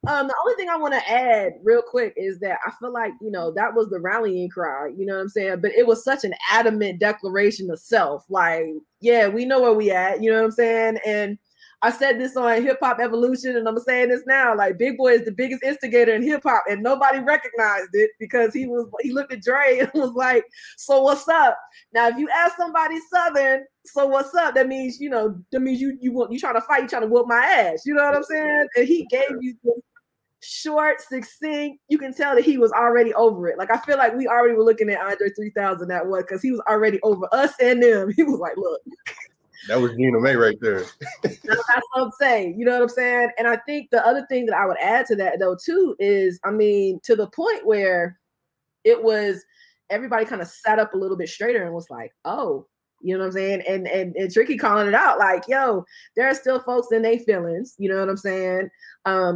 The only thing I want to add real quick is that I feel like, that was the rallying cry, you know what I'm saying? But it was such an adamant declaration of self. Like, yeah, we know where we at, you know what I'm saying? And I said this on Hip Hop Evolution, and I'm saying this now. Like, Big Boy is the biggest instigator in hip hop, and nobody recognized it because he looked at Dre and was like, "So what's up?" Now, if you ask somebody Southern, "So what's up?" that means you trying to fight, you trying to whoop my ass. You know what I'm saying? And he gave you the short, succinct. You can tell that he was already over it. Like I feel like we already were looking at Andre 3000 that way because he was already over us and them. He was like, "Look." That was Gina May right there. That's what I'm saying. You know what I'm saying? And I think the other thing that I would add to that, though, too, is, I mean, to the point where it was everybody kind of sat up a little bit straighter and was like, oh, you know what I'm saying? And Tricky calling it out like, yo, there are still folks in their feelings. You know what I'm saying?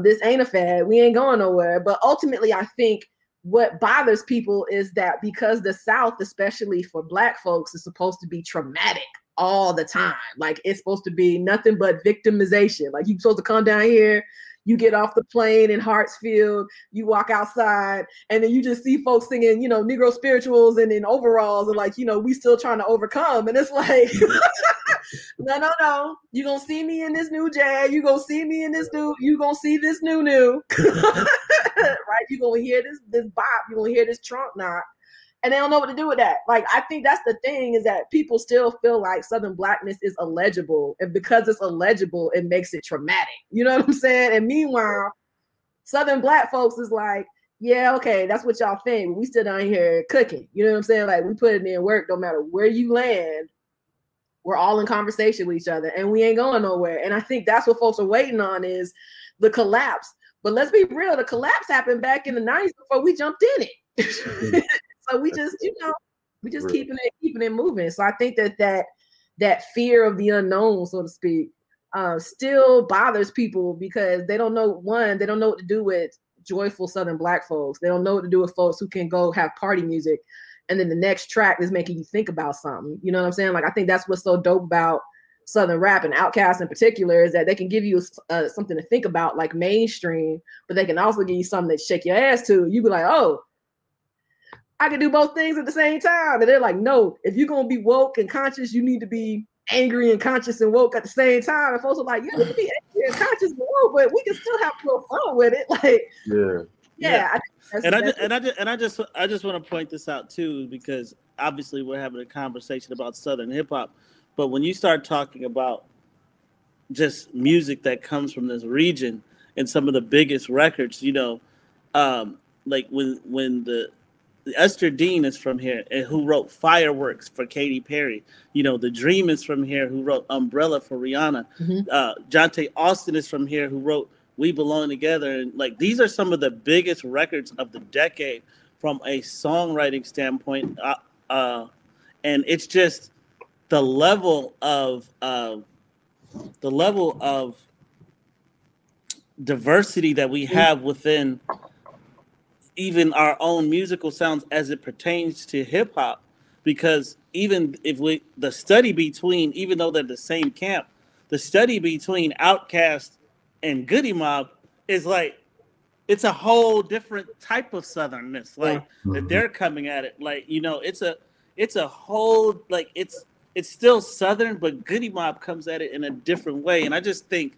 This ain't a fad. We ain't going nowhere. But ultimately, I think what bothers people is that because the South, especially for Black folks, is supposed to be traumatic all the time. Like it's supposed to be nothing but victimization. Like you're supposed to come down here, you get off the plane in Hartsfield, you walk outside, and then you just see folks singing, Negro spirituals and in overalls, and like, we still trying to overcome. And it's like, no. You're gonna see me in this new Jag, you're gonna see me in this new, you're gonna see this new. Right? You're gonna hear this bop, you're gonna hear this trunk knock. And they don't know what to do with that. Like, I think that's the thing is that people still feel like Southern Blackness is illegible. And because it's illegible, it makes it traumatic. You know what I'm saying? And meanwhile, Southern Black folks is like, yeah, okay, that's what y'all think. We still down here cooking. You know what I'm saying? Like, we put it in work no matter where you land. We're all in conversation with each other and we ain't going nowhere. And I think that's what folks are waiting on is the collapse. But let's be real, the collapse happened back in the 90s before we jumped in it. So we just, keeping it moving. So I think that fear of the unknown, so to speak, still bothers people because they don't know what to do with joyful Southern Black folks. They don't know what to do with folks who can go have party music, and then the next track is making you think about something. You know what I'm saying? Like I think that's what's so dope about Southern rap and Outkast in particular is that they can give you something to think about, like mainstream, but they can also give you something that shake your ass to. You be like, oh, I can do both things at the same time. And they're like, no, if you're going to be woke and conscious, you need to be angry and conscious and woke at the same time. And folks are like, yeah, we can be angry and conscious and woke, but we can still have a little fun with it. Like, yeah. Yeah. I just want to point this out too, because obviously we're having a conversation about Southern hip hop, but when you start talking about just music that comes from this region and some of the biggest records, like when the Esther Dean is from here, and who wrote Fireworks for Katy Perry. The Dream is from here, who wrote Umbrella for Rihanna. Jonte Austin is from here, who wrote We Belong Together. And like, these are some of the biggest records of the decade from a songwriting standpoint. And it's just the level of diversity that we have within even our own musical sounds as it pertains to hip hop, because even though they're the same camp, the study between Outkast and Goody Mob is like, it's a whole different type of Southernness, like that they're coming at it. Like, it's a whole, like, it's still Southern, but Goody Mob comes at it in a different way. And I just think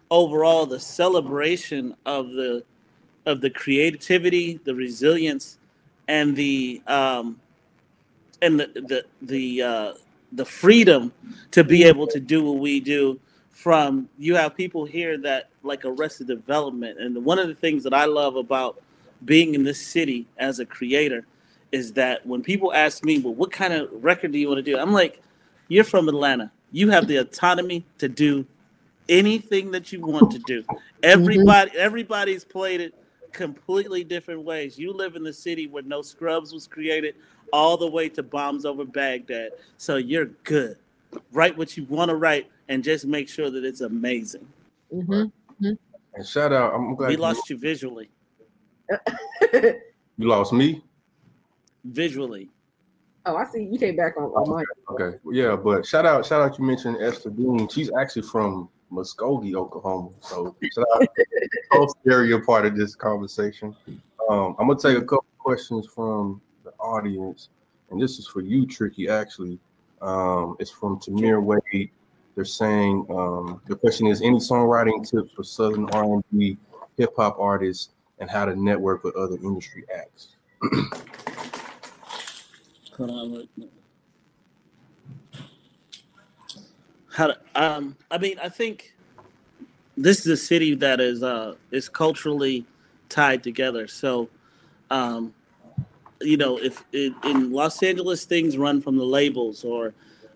overall the celebration of the creativity, the resilience, and the freedom to be able to do what we do. You have people here that like Arrested Development, and one of the things that I love about being in this city as a creator is that when people ask me, well, what kind of record do you want to do? I'm like, you're from Atlanta. You have the autonomy to do anything that you want to do. Everybody's played it completely different ways. You live in the city where No Scrubs was created, all the way to Bombs Over Baghdad. So you're good. Write what you want to write and just make sure that it's amazing. And shout out, I'm glad we lost you visually. You lost me? Visually. Oh, I see. You came back on mine. Okay. Yeah, but shout out, you mentioned Esther Dean. She's actually from Muskogee, Oklahoma. So shout out to the area part of this conversation. I'm gonna take a couple questions from the audience, and this is for you, Tricky. Actually, it's from Tamir Wade. They're saying the question is, any songwriting tips for Southern R&B hip hop artists and how to network with other industry acts? Hold on. I think this is a city that is culturally tied together. So, if in Los Angeles things run from the labels, or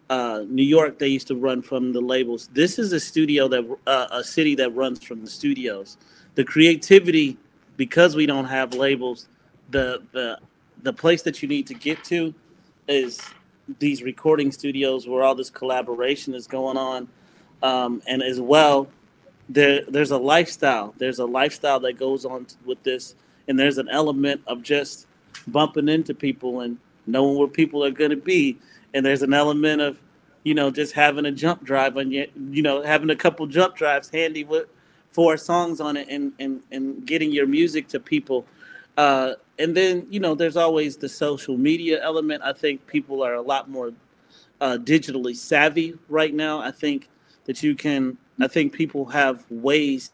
New York they used to run from the labels. This is a city that runs from the studios. The creativity, because we don't have labels, the place that you need to get to is these recording studios where all this collaboration is going on, and as well, there's a lifestyle. There's a lifestyle that goes on with this, and there's an element of just bumping into people and knowing where people are going to be, and there's an element of, just having a jump drive on having a couple jump drives handy with 4 songs on it, and getting your music to people. And then, there's always the social media element. I think people are a lot more digitally savvy right now. I think people have ways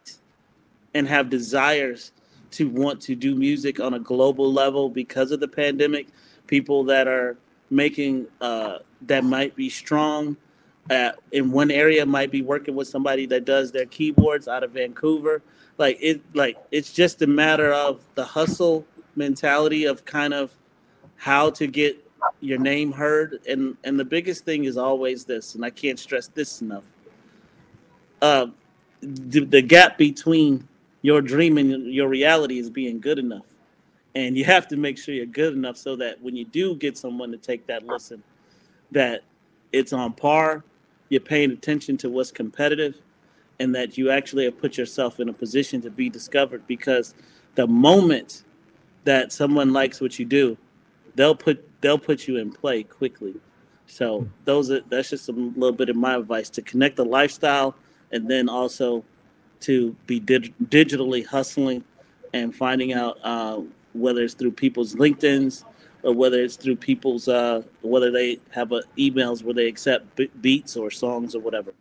and have desires to want to do music on a global level because of the pandemic. People that are making that might be strong in one area might be working with somebody that does their keyboards out of Vancouver. It's just a matter of the hustle mentality of kind of how to get your name heard, and the biggest thing is always this, and I can't stress this enough. The gap between your dream and your reality is being good enough, and you have to make sure you're good enough so that when you do get someone to take that listen, that it's on par, you're paying attention to what's competitive, and that you actually have put yourself in a position to be discovered. Because the moment that someone likes what you do, they'll put you in play quickly. So that's just a little bit of my advice, to connect the lifestyle, and then also to be digitally hustling and finding out whether it's through people's LinkedIn's or whether it's through people's whether they have emails where they accept beats or songs or whatever.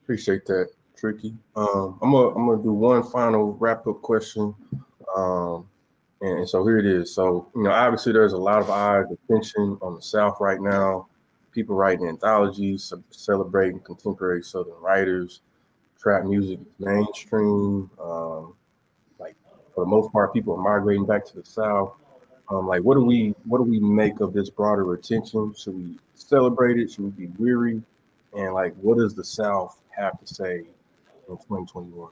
Appreciate that. Tricky. I'm gonna do one final wrap up question. And so here it is. So, obviously there's a lot of eyes, attention on the South right now. People writing anthologies, celebrating contemporary Southern writers. Trap music is mainstream. Like for the most part, people are migrating back to the South. Like what do we make of this broader attention? Should we celebrate it? Should we be weary? And like, what does the South have to say in 2021?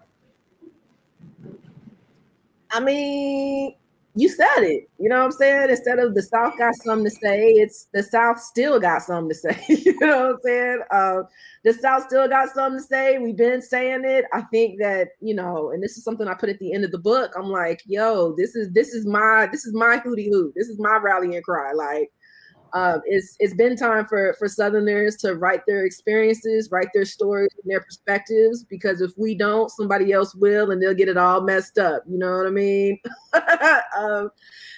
I mean, you said it. You know what I'm saying? Instead of the South got something to say, it's the South still got something to say. You know what I'm saying? The South still got something to say. We've been saying it. I think that, and this is something I put at the end of the book. I'm like, yo, this is my hootie hoo. This is my rallying cry. Like, it's been time for Southerners to write their experiences, write their stories and their perspectives, because if we don't, somebody else will, and they'll get it all messed up. You know what I mean?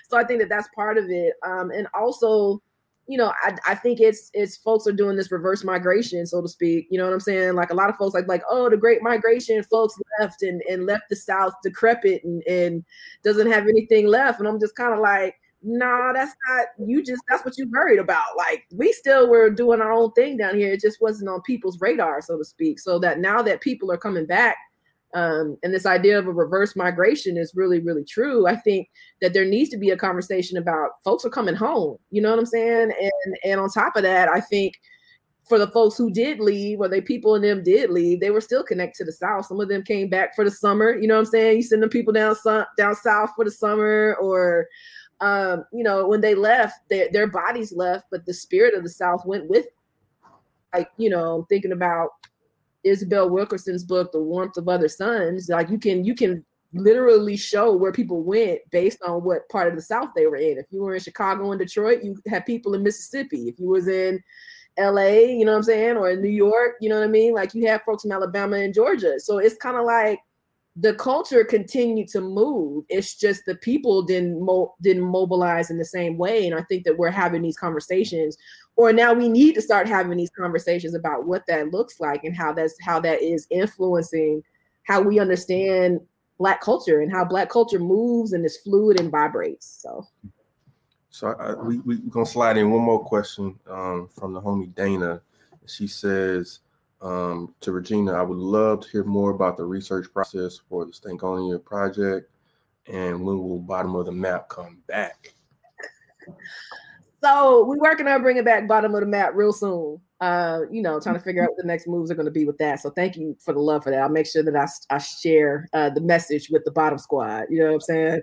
So I think that that's part of it. And also, I think it's folks are doing this reverse migration, so to speak. You know what I'm saying? Like a lot of folks like, oh, the Great Migration, folks left and left the South decrepit and doesn't have anything left. And I'm just kind of like, nah, that's not, that's what you worried about. Like we still were doing our own thing down here. It just wasn't on people's radar, so to speak. So that now that people are coming back, and this idea of a reverse migration is really, really true. I think that there needs to be a conversation about folks are coming home. You know what I'm saying? And on top of that, I think for the folks who did leave, or people in them did leave, they were still connected to the South. Some of them came back for the summer. You know what I'm saying? You send them people down south for the summer, or when they left, their bodies left, but the spirit of the South went with them. Like, thinking about Isabel Wilkerson's book, The Warmth of Other Suns, like you can literally show where people went based on what part of the South they were in. If you were in Chicago and Detroit, you had people in Mississippi. If you was in LA, you know what I'm saying, or in New York, you know what I mean? Like you have folks from Alabama and Georgia. So it's kind of like the culture continued to move. It's just the people didn't mobilize in the same way. And I think that we're having these conversations, or now we need to start having these conversations about what that looks like and how that is influencing how we understand Black culture and how Black culture moves and is fluid and vibrates. So we're gonna slide in one more question from the homie Dana. She says, to Regina, I would love to hear more about the research process for the Stankonia project, and when will Bottom of the Map come back? So we're working on bringing back Bottom of the Map real soon. Trying to figure out what the next moves are going to be with that. So thank you for the love for that. I'll make sure that I share the message with the Bottom Squad. You know what I'm saying?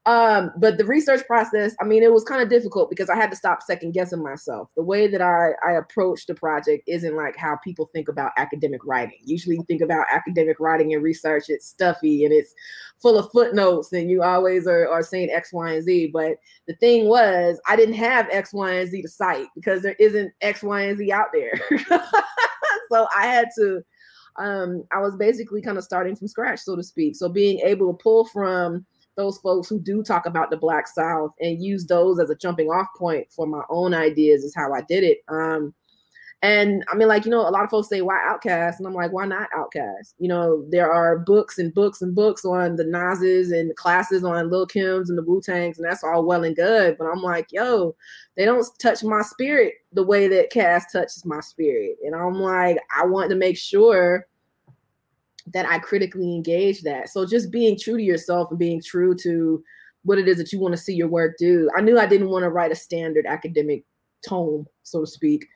But the research process, I mean, it was kind of difficult because I had to stop second guessing myself. The way that I approach the project isn't like how people think about academic writing. Usually you think about academic writing and research, it's stuffy and it's full of footnotes and you always are saying X, Y, and Z. But the thing was, I didn't have X, Y, and Z to cite because there isn't X, Y, and Z out there. So I had to, I was basically kind of starting from scratch, so to speak. So being able to pull from those folks who do talk about the Black South and use those as a jumping off point for my own ideas is how I did it. And I mean, a lot of folks say, why Outkast? And I'm like, why not Outkast? There are books and books and books on the Nas's and classes on Lil' Kim's and the Wu-Tangs, and that's all well and good. But I'm like, yo, they don't touch my spirit the way that Cast touches my spirit. And I'm like, I want to make sure that I critically engage that. So just being true to yourself and being true to what it is that you want to see your work do. I knew I didn't want to write a standard academic tome, so to speak.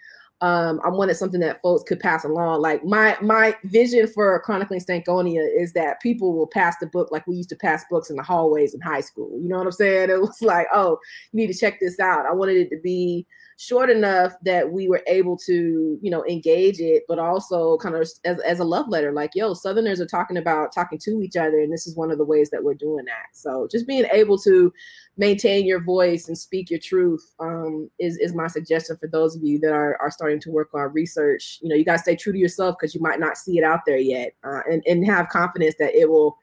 I wanted something that folks could pass along. Like my vision for Chronicling Stankonia is that people will pass the book like we used to pass books in the hallways in high school. You know what I'm saying? It was like, oh, you need to check this out. I wanted it to be short enough that we were able to, engage it, but also kind of as a love letter, like, yo, Southerners are talking to each other. And this is one of the ways that we're doing that. So just being able to maintain your voice and speak your truth is my suggestion for those of you that are starting to work on research. You got to stay true to yourself because you might not see it out there yet, and have confidence that it'll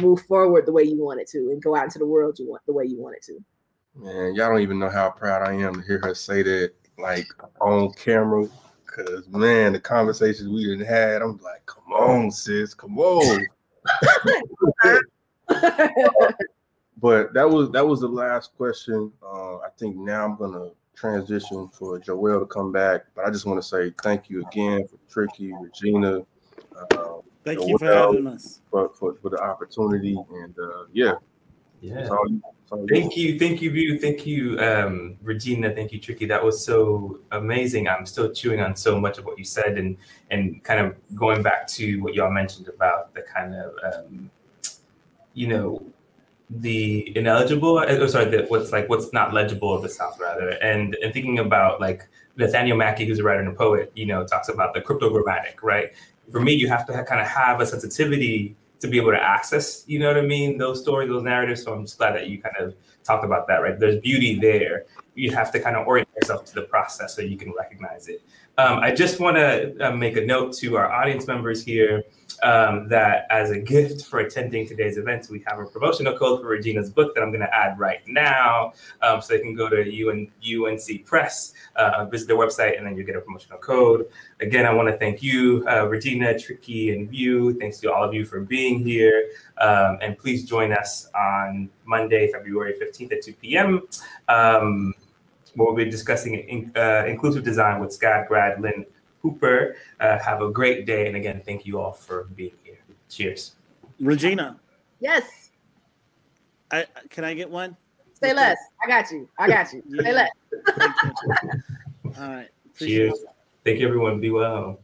move forward the way you want it to and go out into the world the way you want it to. Man, y'all don't even know how proud I am to hear her say that, like, on camera, Cause man, the conversations we done had, I'm like, come on, sis, come on. But that was the last question. I think now I'm gonna transition for Joelle to come back. But I just want to say thank you again for Tricky, Regina. Thank you for having us. For the opportunity. And yeah. Thank you, View. Thank you, Regina. Thank you, Tricky. That was so amazing. I'm still chewing on so much of what you said, and kind of going back to what y'all mentioned about the kind of the ineligible, what's not legible of the South rather, and thinking about like Nathaniel Mackey, who's a writer and a poet, talks about the cryptogrammatic, right? For me, you have to kind of have a sensitivity to be able to access, those stories, those narratives. So I'm just glad that you kind of talked about that, right? There's beauty there. You have to kind of orient yourself to the process so you can recognize it. I just want to make a note to our audience members here that as a gift for attending today's event, we have a promotional code for Regina's book that I'm going to add right now. So they can go to UNC Press, visit their website, and then you get a promotional code. Again, I want to thank you, Regina, Tricky, and View. Thanks to all of you for being here. And please join us on Monday, February 15th at 2 p.m. We'll be discussing inclusive design with SCAD grad Lynn Hooper. Have a great day. And again, thank you all for being here. Cheers. Regina. Yes. Can I get one? Say less. I got you. Say less. All right. Cheers. Thank you, everyone. Be well.